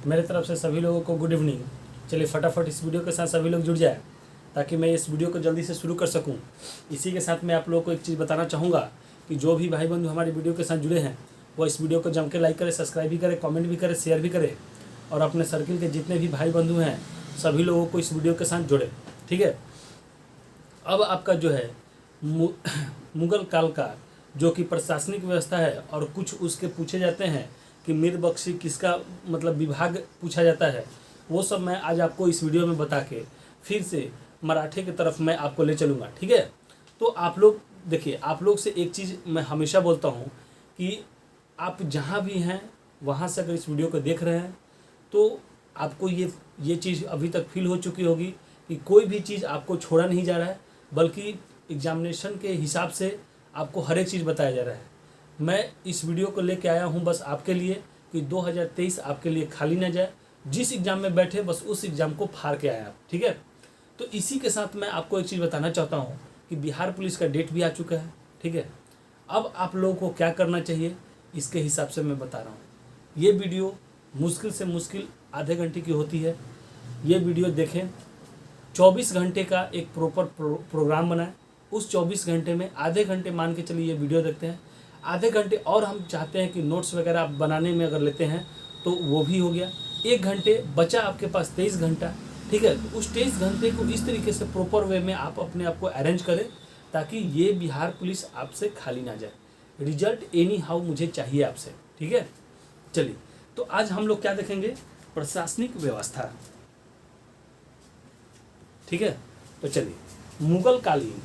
मेरे तरफ से सभी लोगों को गुड इवनिंग। चलिए फटाफट इस वीडियो के साथ सभी लोग जुड़ जाए ताकि मैं इस वीडियो को जल्दी से शुरू कर सकूं। इसी के साथ मैं आप लोगों को एक चीज़ बताना चाहूँगा कि जो भी भाई बंधु हमारी वीडियो के साथ जुड़े हैं वो इस वीडियो को जम के लाइक करें, सब्सक्राइब भी करें, कमेंट भी करें, शेयर भी करें और अपने सर्किल के जितने भी भाई बंधु हैं सभी लोगों को इस वीडियो के साथ जोड़ें। ठीक है। अब आपका जो है मुगल काल का जो कि प्रशासनिक व्यवस्था है और कुछ उसके पूछे जाते हैं कि मीर बख्शी किसका मतलब विभाग पूछा जाता है, वो सब मैं आज आपको इस वीडियो में बता के फिर से मराठे की तरफ मैं आपको ले चलूँगा। ठीक है। तो आप लोग देखिए, आप लोग से एक चीज़ मैं हमेशा बोलता हूँ कि आप जहाँ भी हैं वहाँ से अगर इस वीडियो को देख रहे हैं तो आपको ये चीज़ अभी तक फील हो चुकी होगी कि कोई भी चीज़ आपको छोड़ा नहीं जा रहा है, बल्कि एग्जामिनेशन के हिसाब से आपको हर एक चीज़ बताया जा रहा है। मैं इस वीडियो को लेके आया हूँ बस आपके लिए कि 2023 आपके लिए खाली ना जाए। जिस एग्ज़ाम में बैठे बस उस एग्ज़ाम को फाड़ के आए आप। ठीक है। तो इसी के साथ मैं आपको एक चीज़ बताना चाहता हूँ कि बिहार पुलिस का डेट भी आ चुका है। ठीक है। अब आप लोगों को क्या करना चाहिए इसके हिसाब से मैं बता रहा हूँ। ये वीडियो मुश्किल से मुश्किल आधे घंटे की होती है। ये वीडियो देखें, 24 घंटे का एक प्रॉपर प्रोग्राम बनाएं। उस 24 घंटे में आधे घंटे मान के चलिए ये वीडियो देखते हैं, आधे घंटे और हम चाहते हैं कि नोट्स वगैरह आप बनाने में अगर लेते हैं तो वो भी हो गया। 1 घंटे बचा आपके पास 23 घंटा। ठीक है। तो उस 23 घंटे को इस तरीके से प्रॉपर वे में आप अपने आप को अरेंज करें ताकि ये बिहार पुलिस आपसे खाली ना जाए। रिजल्ट एनी हाउ मुझे चाहिए आपसे। ठीक है। चलिए, तो आज हम लोग क्या देखेंगे, प्रशासनिक व्यवस्था। ठीक है। तो चलिए, मुगल कालीन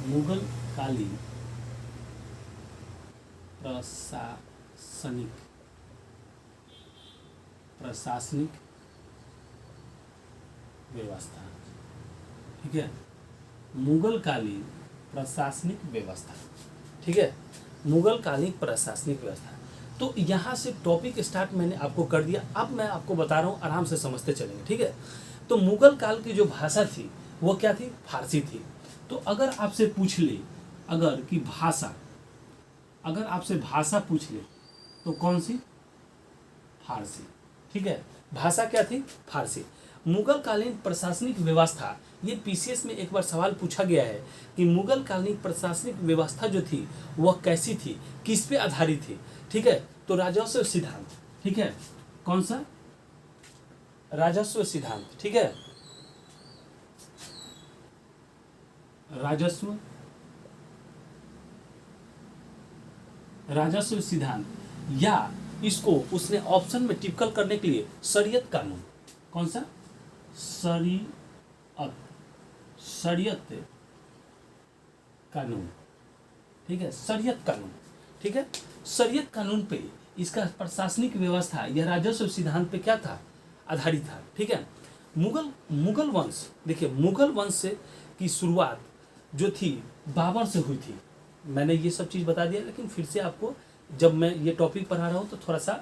मुगल कालीन प्रशासनिक व्यवस्था। ठीक है। मुगल कालीन प्रशासनिक व्यवस्था। ठीक है। मुगल कालीन प्रशासनिक व्यवस्था। तो यहाँ से टॉपिक स्टार्ट मैंने आपको कर दिया। अब मैं आपको बता रहा हूँ, आराम से समझते चलेंगे। ठीक है। तो मुगल काल की जो भाषा थी वो क्या थी, फारसी थी। तो अगर आपसे पूछ ले अगर आपसे भाषा पूछ ले तो कौन सी, फारसी। ठीक है। भाषा क्या थी, फारसी। मुगल कालीन प्रशासनिक व्यवस्था, ये पीसीएस में एक बार सवाल पूछा गया है कि मुगल कालीन प्रशासनिक व्यवस्था जो थी वह कैसी थी, किस पे आधारित थी। ठीक है। तो राजस्व सिद्धांत। ठीक है। कौन सा, राजस्व सिद्धांत। ठीक है। राजस्व सिद्धांत, या इसको उसने ऑप्शन में टिपिकल करने के लिए शरीयत कानून। कौन सा, शरीयत कानून। ठीक है। शरीयत कानून। ठीक है। शरीयत कानून पे इसका प्रशासनिक व्यवस्था या राजस्व सिद्धांत पे क्या था, आधारित था। ठीक है। मुगल वंश, देखिए मुगल वंश से की शुरुआत जो थी बाबर से हुई थी। मैंने ये सब चीज़ बता दिया, लेकिन फिर से आपको जब मैं ये टॉपिक पढ़ा रहा हूँ तो थोड़ा सा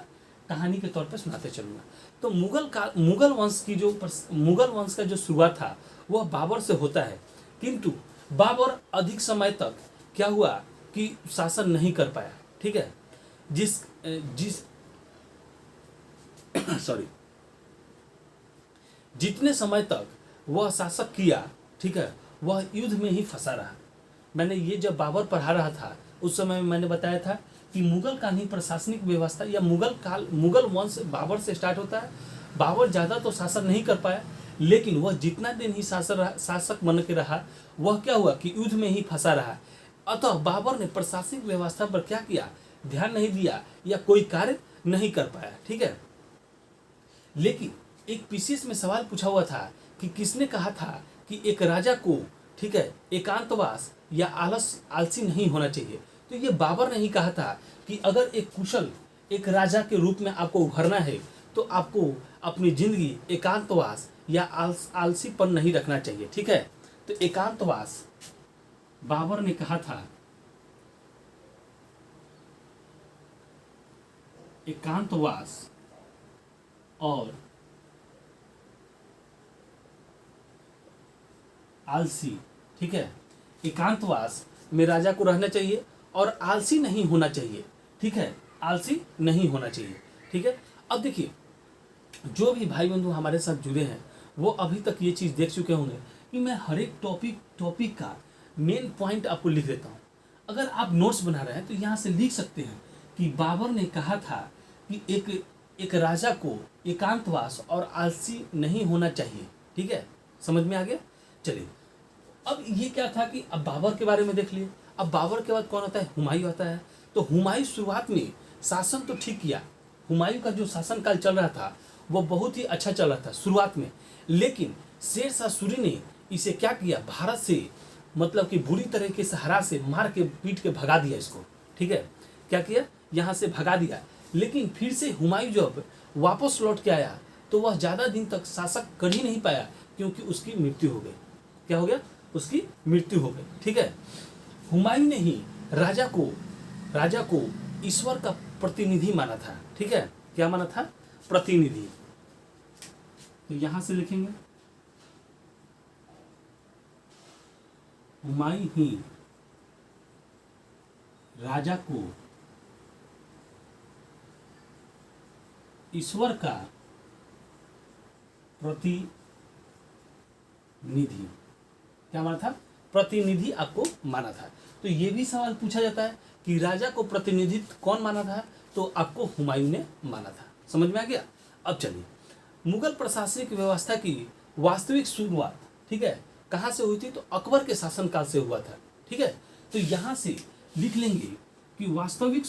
कहानी के तौर पर सुनाते चलूँगा। तो मुगल वंश का जो शुरुआत था वह बाबर से होता है, किंतु बाबर अधिक समय तक क्या हुआ कि शासन नहीं कर पाया। ठीक है। जितने समय तक वह शासक किया, ठीक है, वह युद्ध में ही फंसा रहा। मैंने ये जब बाबर पढ़ा रहा था उस समय मैंने बताया था कि मुगल कालीन प्रशासनिक व्यवस्था या मुगल वंश बाबर से स्टार्ट होता है। बाबर ज़्यादा तो शासन नहीं कर पाया, लेकिन वह जितना दिन ही शासक बन के रहा वह क्या हुआ कि युद्ध में ही फंसा रहा। अतः बाबर ने प्रशासनिक व्यवस्था पर क्या किया, ध्यान नहीं दिया या कोई कार्य नहीं कर पाया। ठीक है। लेकिन एक पीसीएस में सवाल पूछा हुआ था कि किसने कहा था कि एक राजा को, ठीक है, एकांतवास या आलसी नहीं होना चाहिए। तो ये बाबर ने ही कहा था कि अगर एक कुशल एक राजा के रूप में आपको उभरना है तो आपको अपनी जिंदगी एकांतवास या आलसीपन नहीं रखना चाहिए। ठीक है। तो एकांतवास बाबर ने कहा था, एकांतवास और आलसी, ठीक है, एकांतवास में राजा को रहना चाहिए और आलसी नहीं होना चाहिए, ठीक है, आलसी नहीं होना चाहिए, ठीक है। अब देखिए, जो भी भाई बंधु हमारे साथ जुड़े हैं वो अभी तक ये चीज़ देख चुके होंगे कि मैं हर एक टॉपिक का मेन पॉइंट आपको लिख देता हूँ। अगर आप नोट्स बना रहे हैं तो यहाँ से लिख सकते हैं कि बाबर ने कहा था कि एक राजा को एकांतवास और आलसी नहीं होना चाहिए, ठीक है, समझ में आ गया। चलिए, अब ये क्या था कि अब बाबर के बारे में देख लिए। अब बाबर के बाद कौन आता है? हुमायूं आता है। तो हुमायूं शुरुआत में शासन तो ठीक किया, हुमायूं का जो शासनकाल चल रहा था वो बहुत ही अच्छा चल रहा था शुरुआत में, लेकिन शेरशाह सूरी ने इसे क्या किया, भारत से मतलब कि बुरी तरीके से हरा से मार के पीट के भगा दिया इसको, ठीक है, क्या किया, यहाँ से भगा दिया। लेकिन फिर से हुमायूं जब वापस लौट के आया तो वह ज़्यादा दिन तक शासक कर ही नहीं पाया, क्योंकि उसकी मृत्यु हो गई। क्या हो गया? उसकी मृत्यु हो गई, ठीक है। हुमायूं ने ही राजा को ईश्वर का प्रतिनिधि माना था, ठीक है, क्या माना था? प्रतिनिधि। तो यहां से लिखेंगे हुमायूं ही राजा को ईश्वर का प्रतिनिधि, क्या माना था? प्रतिनिधि आपको माना था। तो ये भी सवाल पूछा जाता है कि राजा को प्रतिनिधित्व कौन माना था? तो आपको हुमायूं ने माना था। समझ में आ गया? अब चलिए, मुगल प्रशासनिक व्यवस्था की वास्तविक शुरुआत, ठीक है, कहाँ से हुई थी? तो अकबर के शासनकाल से हुआ था, ठीक है। तो यहाँ से लिख लेंगे कि वास्तविक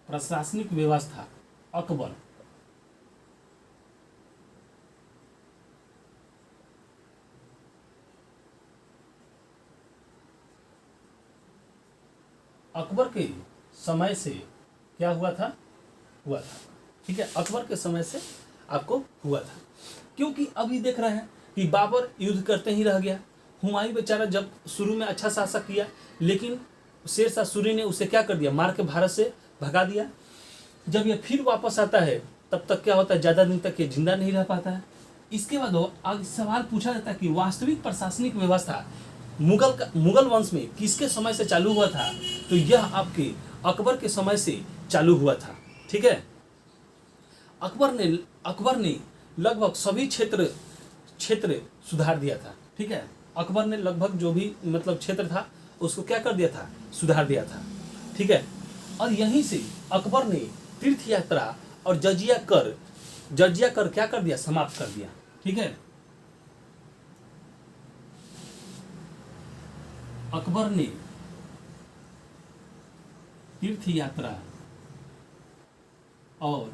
प्रशासनिक व्यवस्था अकबर के समय से क्या हुआ था, ठीक है, अकबर के समय से आपको हुआ था। क्योंकि अभी देख रहे हैं कि बाबर युद्ध करते ही रह गया। हुमायूं बेचारा जब शुरू में अच्छा शासक किया, लेकिन शेरशाह सूरी ने उसे क्या कर दिया, मार के भारत से भगा दिया। जब ये फिर वापस आता है तब तक क्या होता है, ज़्यादा दिन तक ये जिंदा नहीं रह पाता है। इसके बाद आगे सवाल पूछा जाता है कि वास्तविक प्रशासनिक व्यवस्था मुगल वंश में किसके समय से चालू हुआ था? तो यह आपके अकबर के समय से चालू हुआ था, ठीक है। अकबर ने लगभग सभी क्षेत्र सुधार दिया था, ठीक है। अकबर ने लगभग जो भी मतलब क्षेत्र था उसको क्या कर दिया था, सुधार दिया था, ठीक है। और यहीं से अकबर ने तीर्थ यात्रा और जजिया कर क्या कर दिया, समाप्त कर दिया, ठीक है। अकबर ने तीर्थ यात्रा और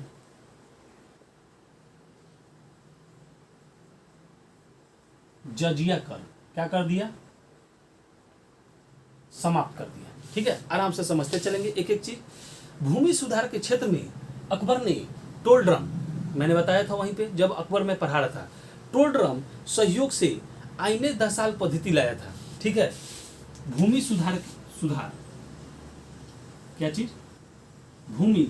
जजिया कर क्या कर दिया, समाप्त कर दिया, ठीक है। आराम से समझते चलेंगे एक एक चीज। भूमि सुधार के क्षेत्र में अकबर ने टोल ड्रम, मैंने बताया था वहीं पे जब अकबर में पढ़ा रहा था, टोल ड्रम सहयोग से आईने दसाल पद्धति लाया था, ठीक है। भूमि सुधार क्या चीज, भूमि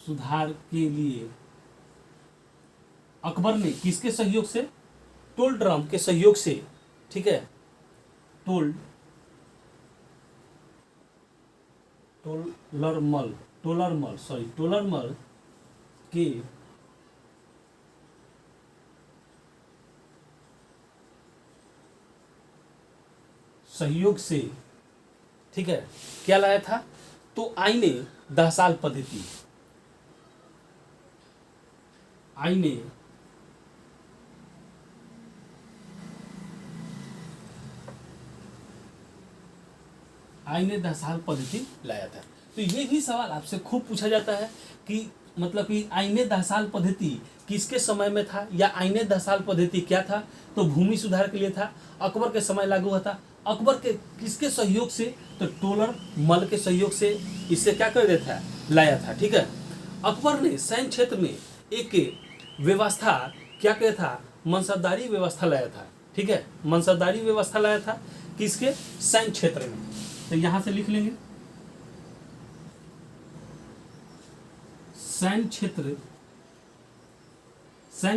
सुधार के लिए अकबर ने किसके सहयोग से, टोल ड्रम के सहयोग से, ठीक है, टोलरमल के सहयोग से, ठीक है, क्या लाया था? तो आईने दसाल पद्धति, आईने दसाल पद्धति लाया था। तो ये भी सवाल आपसे खूब पूछा जाता है कि मतलब कि आईने दसाल पद्धति किसके समय में था, या आईने दसाल पद्धति क्या था? तो भूमि सुधार के लिए था, अकबर के समय लागू हुआ था। अकबर के किसके सहयोग से? तो टोलर मल के सहयोग से इसे क्या कर देता है, लाया था, ठीक है। अकबर ने सैन्य क्षेत्र में एक व्यवस्था क्या किया था, मनसबदारी व्यवस्था लाया था, ठीक है, मनसबदारी व्यवस्था लाया था किसके, सैन्य क्षेत्र में, तो यहां से लिख लेंगे सैन्य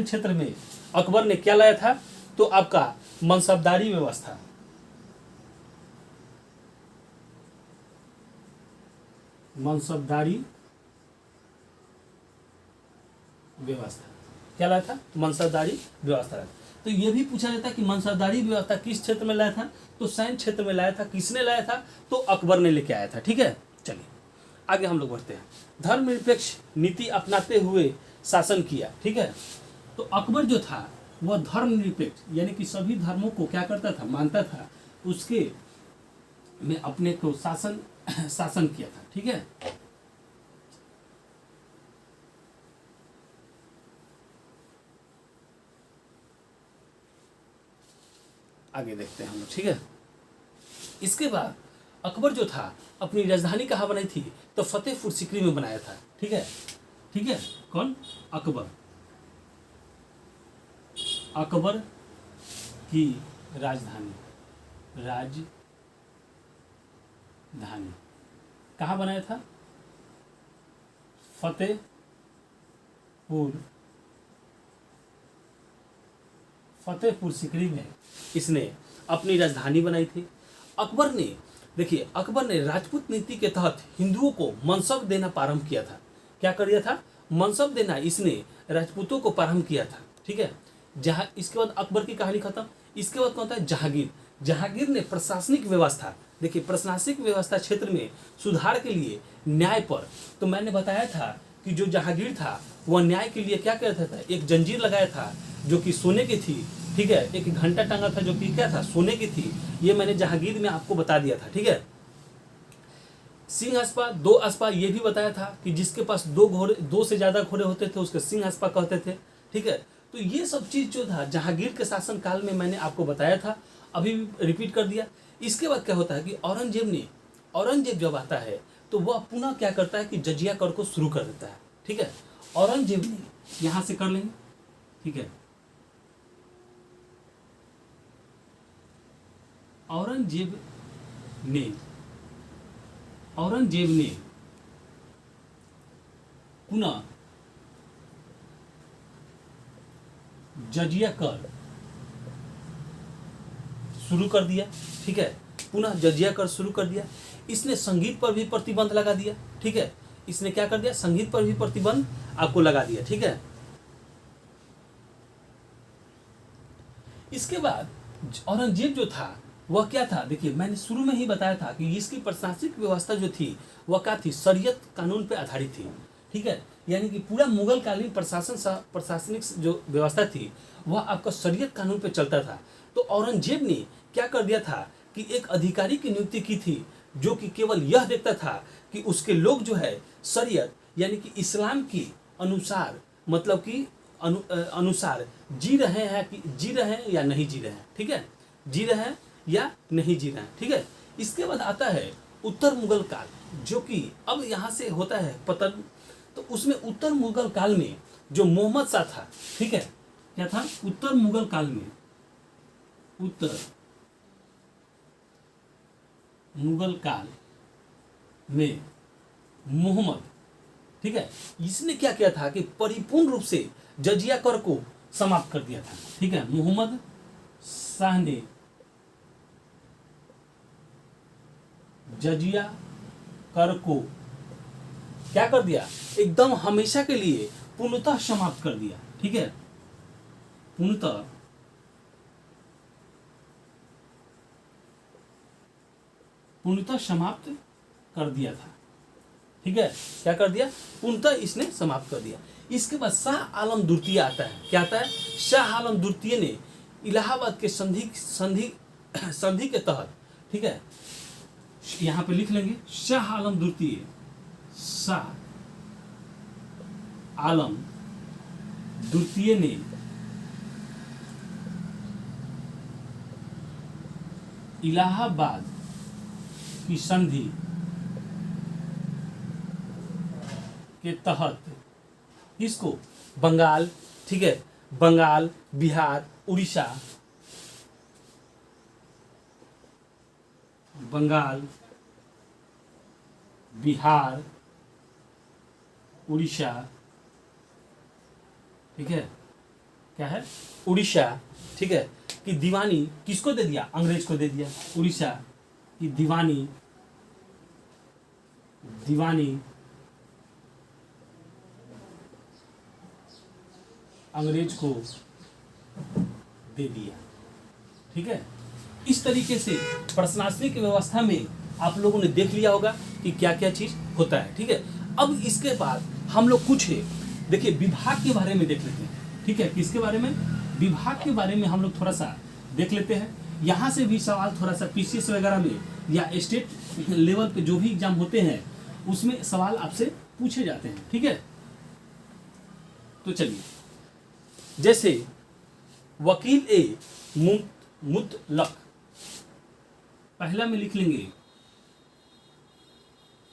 क्षेत्र में अकबर ने क्या लाया था, तो आपका मनसबदारी व्यवस्था। मनसबदारी व्यवस्था क्या लाया था, मनसबदारी व्यवस्था। तो ये भी पूछा जाता है कि मनसबदारी व्यवस्था किस क्षेत्र में लाया था, तो सैन्य क्षेत्र में लाया था। किसने लाया था, तो अकबर ने लेके आया था। ठीक है, चलिए आगे हम लोग बढ़ते हैं। धर्मनिरपेक्ष नीति अपनाते हुए शासन किया। ठीक है, तो अकबर जो था वह धर्मनिरपेक्ष यानी कि सभी धर्मों को क्या करता था, मानता था, उसके में अपने को शासन किया था। ठीक है, आगे देखते हैं हम लोग। ठीक है, इसके बाद अकबर जो था अपनी राजधानी कहाँ बनाई थी, तो फतेहपुर सीकरी में बनाया था। ठीक है, ठीक है, कौन, अकबर की राजधानी कहाँ बनाया था, फतेहपुर सीकरी में इसने अपनी राजधानी बनाई थी। अकबर ने, देखिए, अकबर ने राजपूत नीति के तहत हिंदुओं को मनसब देना प्रारंभ किया था। क्या कर दिया था, मनसब देना इसने राजपूतों को प्रारंभ किया था। ठीक है, जहाँ इसके बाद अकबर की कहानी खत्म। इसके बाद कौन होता है, जहांगीर ने प्रशासनिक व्यवस्था, देखिए प्रशासनिक व्यवस्था क्षेत्र में सुधार के लिए न्याय पर, तो मैंने बताया था कि जो जहांगीर था वह न्याय के लिए क्या करता था, एक जंजीर लगाया था जो कि सोने की थी। ठीक है, एक घंटा टांगा था जो कि क्या था, सोने की थी। ये मैंने जहांगीर में आपको बता दिया था। ठीक है, सिंह अस्पा, दो अस्पा, ये भी बताया था कि जिसके पास दो से ज्यादा घोड़े होते थे उसके सिंह अस्पा कहते थे। ठीक है, तो ये सब चीज जो था जहांगीर के शासन काल में मैंने आपको बताया था, अभी भी रिपीट कर दिया। इसके बाद क्या होता है कि औरंगजेब जब आता है तो वह पुनः क्या करता है कि जजिया कर को शुरू कर देता है। ठीक है, औरंगजेब ने, यहां से कर लेंगे। ठीक है, औरंगजेब ने पुनः जजिया कर शुरू कर दिया। ठीक है, पुनः जजिया कर शुरू कर दिया। इसने संगीत पर भी प्रतिबंध लगा दिया। ठीक है, इसने क्या कर दिया, संगीत पर भी प्रतिबंध आपको लगा दिया। ठीक है, इसके बाद औरंगजेब जो था वह क्या था, देखिए मैंने शुरू में ही बताया था कि इसकी प्रशासनिक व्यवस्था जो थी वह क्या थी, शरीयत कानून पे आधारित थी। ठीक है, यानी कि पूरा मुगल कालीन प्रशासनिक जो व्यवस्था थी वह आपका शरीयत कानून पे चलता था। तो औरंगजेब ने क्या कर दिया था कि एक अधिकारी की नियुक्ति की थी जो कि केवल यह देखता था कि उसके लोग जो है शरीयत यानी कि इस्लाम की अनुसार, मतलब कि अनुसार जी रहे हैं या नहीं जी रहे हैं। ठीक है, जी रहे हैं या नहीं जी रहे हैं। ठीक है, इसके बाद आता है उत्तर मुगल काल, जो कि अब यहाँ से होता है पतन। तो उसमें उत्तर मुगल काल में जो मोहम्मद शाह था, ठीक है, क्या था, उत्तर मुगल काल में मोहम्मद, ठीक है, इसने क्या किया था कि परिपूर्ण रूप से जजिया कर को समाप्त कर दिया था। ठीक है, मोहम्मद शाह ने जजिया कर को क्या कर दिया, एकदम हमेशा के लिए पूर्णतः समाप्त कर दिया। ठीक है, पूर्णतः समाप्त कर दिया था। ठीक है, क्या कर दिया, पूर्णतः इसने समाप्त कर दिया। इसके बाद शाह आलम द्वितीय आता है। क्या आता है, शाह आलम द्वितीय ने इलाहाबाद के संधि के तहत, ठीक है, यहां पे लिख लेंगे शाह आलम द्वितीय ने इलाहाबाद की संधि के तहत इसको बंगाल, ठीक है, बंगाल, बिहार, उड़ीसा, बंगाल, बिहार, उड़ीसा, ठीक है, क्या है, उड़ीसा, ठीक है, कि दीवानी किसको दे दिया, अंग्रेज को दे दिया। उड़ीसा की दीवानी, दीवानी अंग्रेज को दे दिया, ठीक है। इस तरीके से प्रश्नावली की व्यवस्था में आप लोगों ने देख लिया होगा कि क्या क्या चीज होता है, ठीक है। अब इसके बाद हम लोग कुछ देखिए विभाग के बारे में देख लेते हैं, ठीक है। किसके बारे में, विभाग के बारे में हम लोग थोड़ा सा देख लेते हैं। यहाँ से भी सवाल थोड़ा सा पीसीएस वगैरह में या स्टेट लेवल पे जो भी एग्जाम होते हैं उसमें सवाल आपसे पूछे जाते हैं, ठीक है। तो चलिए, जैसे वकील ए मुतलक, पहला में लिख लेंगे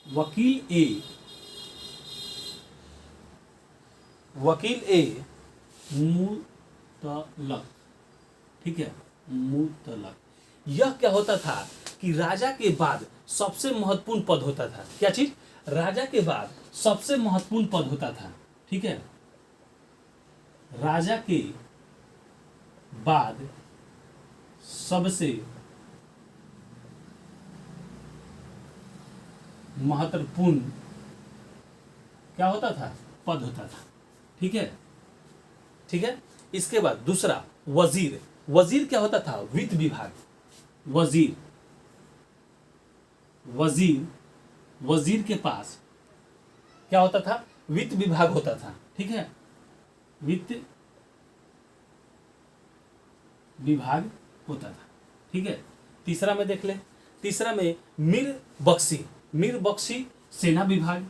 वकील ए मुतलक, ठीक है, मुतलक। यह क्या होता था कि राजा के बाद सबसे महत्वपूर्ण पद होता था। क्या चीज, राजा के बाद सबसे महत्वपूर्ण पद होता था, ठीक है। राजा के बाद सबसे महत्वपूर्ण क्या होता था, पद होता था, ठीक है, ठीक है। इसके बाद दूसरा वजीर, वजीर क्या होता था, वित्त विभाग, वजीर, वजीर, वजीर के पास क्या होता था, वित्त विभाग होता था, ठीक है, वित्त विभाग होता था, ठीक है। तीसरा में देख ले, तीसरा में मीर बख्शी, मीर बख्शी सेना विभाग,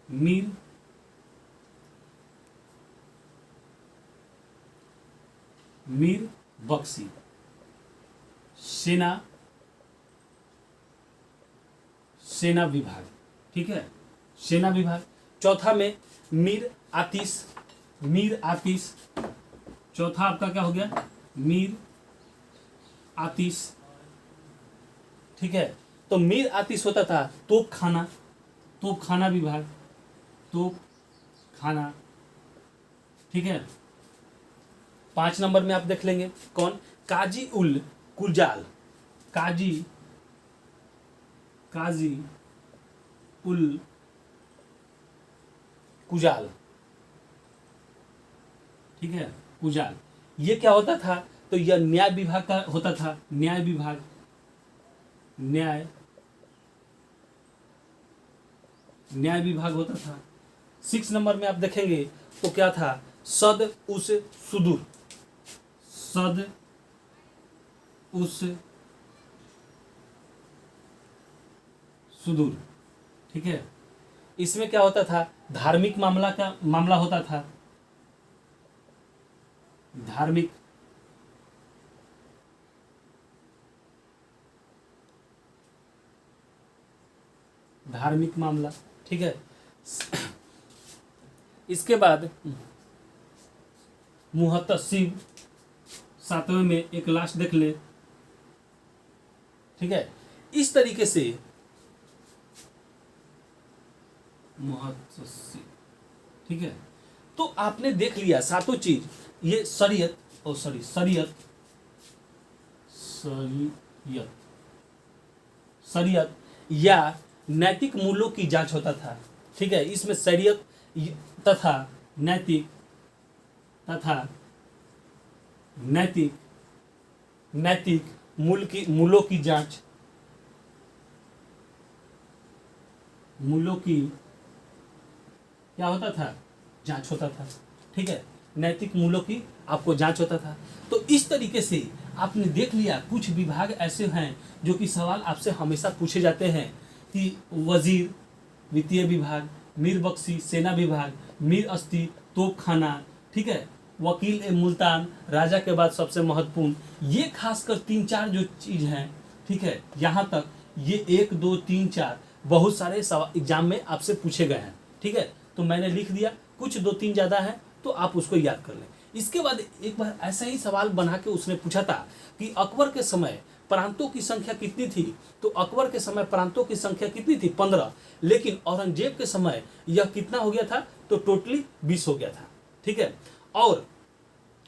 मीर मीर बख्शी सेना सेना विभाग, ठीक है, सेना विभाग। चौथा में मीर आतिश, मीर आतिश, चौथा आपका क्या हो गया, मीर आतिश, ठीक है। तो मीर आतिश होता था तोप खाना, तोप खाना विभाग, तोप खाना, ठीक है। 5 नंबर में आप देख लेंगे कौन, काजी उल कुजाल, काजी उल कुजाल, ठीक है, कुजाल। ये क्या होता था, तो यह न्याय विभाग का होता था, न्याय विभाग, न्याय विभाग होता था। 6 नंबर में आप देखेंगे तो क्या था, सद उस सुदूर, सद उस सुदूर, ठीक है। इसमें क्या होता था, धार्मिक मामला होता था, धार्मिक मामला, ठीक है। इसके बाद मुहतसिब, 7वें में एक लास्ट देख ले, ठीक है। इस तरीके से मुहतसिब, ठीक है। तो आपने देख लिया सातों चीज, ये शरीयत शरीयत या नैतिक मूल्यों की जांच होता था, ठीक है। इसमें शरीयत तथा नैतिक मूल्यों की जांच, मूल्यों की क्या होता था, जांच होता था, ठीक है। नैतिक मूल्यों की आपको जांच होता था। तो इस तरीके से आपने देख लिया कुछ विभाग ऐसे हैं जो कि सवाल आपसे हमेशा पूछे जाते हैं कि वजीर वित्तीय विभाग, मीर बख्शी सेना विभाग, मीर अस्ती तोप खाना, ठीक है, वकील ए मुल्तान राजा के बाद सबसे महत्वपूर्ण। ये खासकर 3-4 जो चीज़ हैं, ठीक है, यहाँ तक ये 1 2 3 4 बहुत सारे एग्जाम में आपसे पूछे गए हैं, ठीक है। तो मैंने लिख दिया, कुछ 2-3 ज़्यादा है तो आप उसको याद कर लें। इसके बाद एक बार ऐसा ही सवाल बना के उसने पूछा था कि अकबर के समय प्रांतों की संख्या कितनी थी, तो अकबर के समय प्रांतों की संख्या कितनी थी, 15। लेकिन औरंगजेब के समय यह कितना हो गया था, तो टोटली 20 हो गया था। ठीक है। और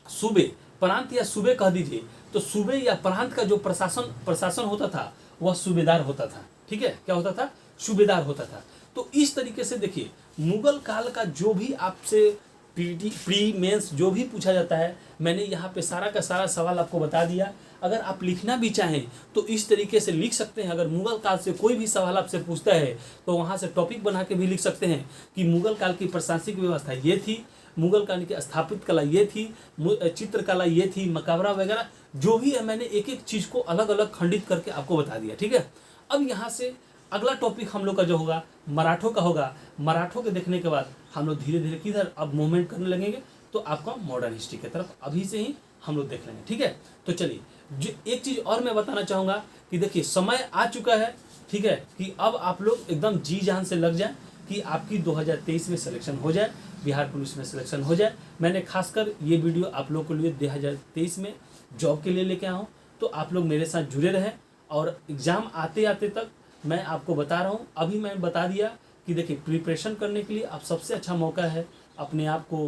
सूबे, प्रांत या सूबे कह दीजिए, तो सूबे या प्रांत का जो प्रशासन होता था वह सूबेदार होता था। ठीक है, क्या होता था, सूबेदार होता था। तो इस तरीके से देखिए, मुगल काल का जो भी आपसे प्री मेंस जो भी पूछा जाता है, मैंने यहाँ पे सारा का सारा सवाल आपको बता दिया। अगर आप लिखना भी चाहें तो इस तरीके से लिख सकते हैं। अगर मुगल काल से कोई भी सवाल आपसे पूछता है तो वहाँ से टॉपिक बना के भी लिख सकते हैं कि मुगल काल की प्रशासनिक व्यवस्था ये थी, मुगल काल की स्थापित कला ये थी, चित्रकला ये थी, मकाबरा वगैरह जो भी है, मैंने एक एक चीज़ को अलग अलग खंडित करके आपको बता दिया। ठीक है। अब यहाँ से अगला टॉपिक हम लोग का जो होगा मराठों का होगा। मराठों के देखने के बाद हम लोग धीरे धीरे किधर अब मूवमेंट करने लगेंगे, तो आपका मॉडर्न हिस्ट्री की तरफ अभी से ही हम लोग देख लेंगे। ठीक है। तो चलिए, जो एक चीज़ और मैं बताना चाहूँगा कि देखिए, समय आ चुका है, ठीक है, कि अब आप लोग एकदम जी जान से लग जाए कि आपकी 2023 में सिलेक्शन हो जाए, बिहार पुलिस में सिलेक्शन हो जाए। मैंने खासकर ये वीडियो आप लोग के लिए 2023 में जॉब के लिए लेके आया हूँ, तो आप लोग मेरे साथ जुड़े रहें। और एग्ज़ाम आते आते तक मैं आपको बता रहा हूँ, अभी मैं बता दिया कि देखिए, प्रिपरेशन करने के लिए अब सबसे अच्छा मौका है, अपने आप को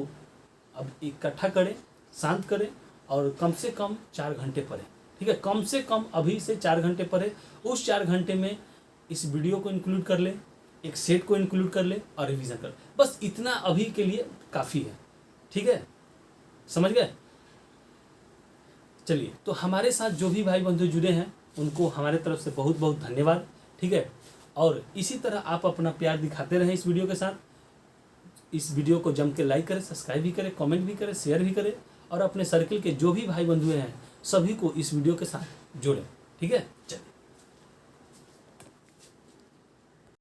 अब इकट्ठा करें, शांत करें और कम से कम 4 घंटे पढ़ें। ठीक है, कम से कम अभी से 4 घंटे पढ़ें। उस 4 घंटे में इस वीडियो को इंक्लूड कर ले, एक सेट को इंक्लूड कर ले और रिवीजन कर, बस इतना अभी के लिए काफ़ी है। ठीक है, समझ गए। चलिए, तो हमारे साथ जो भी भाई बंधु जुड़े हैं उनको हमारे तरफ से बहुत बहुत धन्यवाद। ठीक है, और इसी तरह आप अपना प्यार दिखाते रहें इस वीडियो के साथ। इस वीडियो को जम के लाइक करें, सब्सक्राइब भी करें, कमेंट भी करें, शेयर भी करें और अपने सर्किल के जो भी भाई बंधु हैं सभी को इस वीडियो के साथ जोड़ें। ठीक है, चलिए।